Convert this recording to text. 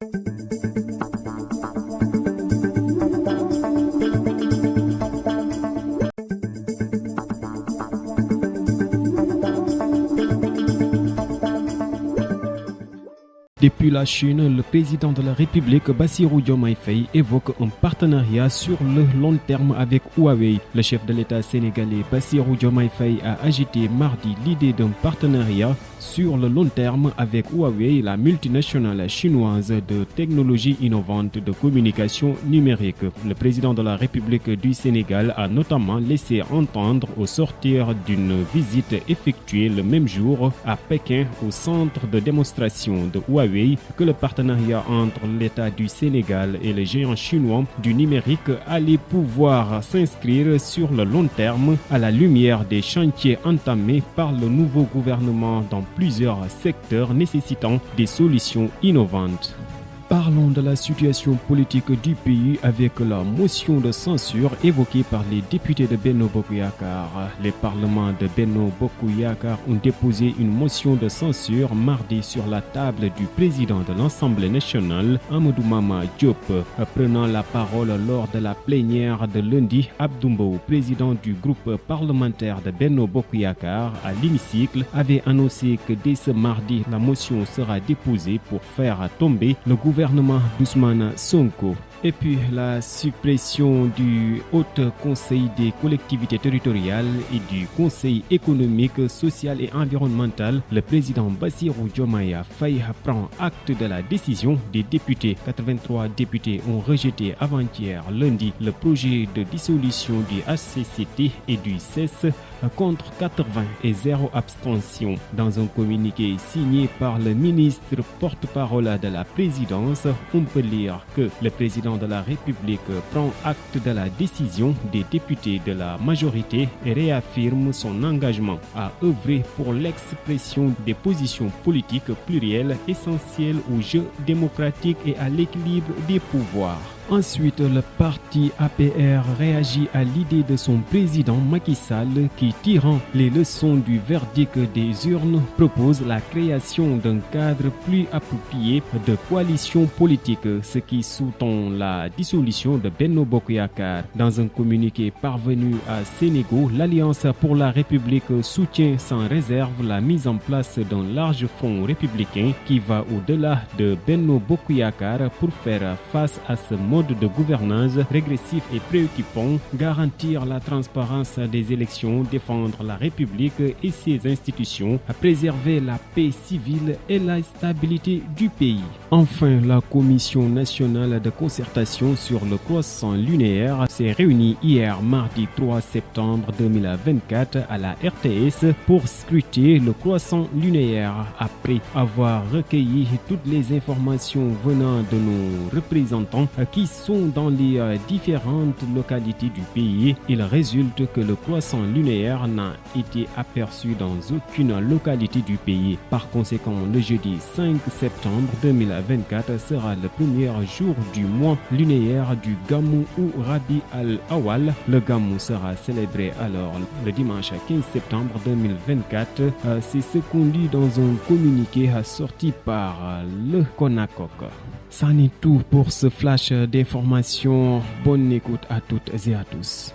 Depuis la Chine, le président de la République, Bassirou Diomaye Faye, évoque un partenariat sur le long terme avec Huawei. Le chef de l'État sénégalais, Bassirou Diomaye Faye, a agité mardi l'idée d'un partenariat sur le long terme avec Huawei, la multinationale chinoise de technologies innovantes de communication numérique. Le président de la République du Sénégal a notamment laissé entendre au sortir d'une visite effectuée le même jour à Pékin au centre de démonstration de Huawei que le partenariat entre l'État du Sénégal et les géants chinois du numérique allait pouvoir s'inscrire sur le long terme à la lumière des chantiers entamés par le nouveau gouvernement dans plusieurs secteurs nécessitant des solutions innovantes. Parlons de la situation politique du pays avec la motion de censure évoquée par les députés de Benno Bokk Yakaar. Les parlements de Benno Bokk Yakaar ont déposé une motion de censure mardi sur la table du président de l'Assemblée nationale, Amadou Mama Diop. Prenant la parole lors de la plénière de lundi, Abdou Mbow, président du groupe parlementaire de Benno Bokk Yakaar à l'hémicycle, avait annoncé que dès ce mardi, la motion sera déposée pour faire tomber le gouvernement d'Ousmane Sonko. Et puis la suppression du Haut Conseil des collectivités territoriales et du Conseil économique, social et environnemental. Le président Bassirou Diomaye Faye prend acte de la décision des députés. 83 députés ont rejeté avant-hier lundi le projet de dissolution du HCCT et du CES contre 80 et 0 abstention. Dans un communiqué signé par le ministre porte-parole de la présidence, on peut lire que le président de la République prend acte de la décision des députés de la majorité et réaffirme son engagement à œuvrer pour l'expression des positions politiques plurielles essentielles au jeu démocratique et à l'équilibre des pouvoirs. Ensuite, le parti APR réagit à l'idée de son président Macky Sall qui, tirant les leçons du verdict des urnes, propose la création d'un cadre plus approprié de coalition politique, ce qui sous-tend la dissolution de Benno Bokk Yakaar. Dans un communiqué parvenu à Sénégal, l'Alliance pour la République soutient sans réserve la mise en place d'un large front républicain qui va au-delà de Benno Bokk Yakaar pour faire face à ce mode de gouvernance régressif et préoccupant, garantir la transparence des élections, défendre la République et ses institutions, préserver la paix civile et la stabilité du pays. Enfin, la Commission nationale de concertation sur le croissant lunaire s'est réunie hier mardi 3 septembre 2024 à la RTS pour scruter le croissant lunaire. Après avoir recueilli toutes les informations venant de nos représentants qui sont dans les différentes localités du pays, il résulte que le croissant lunaire n'a été aperçu dans aucune localité du pays. Par conséquent, le jeudi 5 septembre 2024 sera le premier jour du mois lunaire du Gamou ou Rabi al-Awal. Le Gamou sera célébré alors le dimanche 15 septembre 2024. C'est ce qu'on lit dans un communiqué sorti par le CONACOC. C'en est tout pour ce flash d'informations. Bonne écoute à toutes et à tous.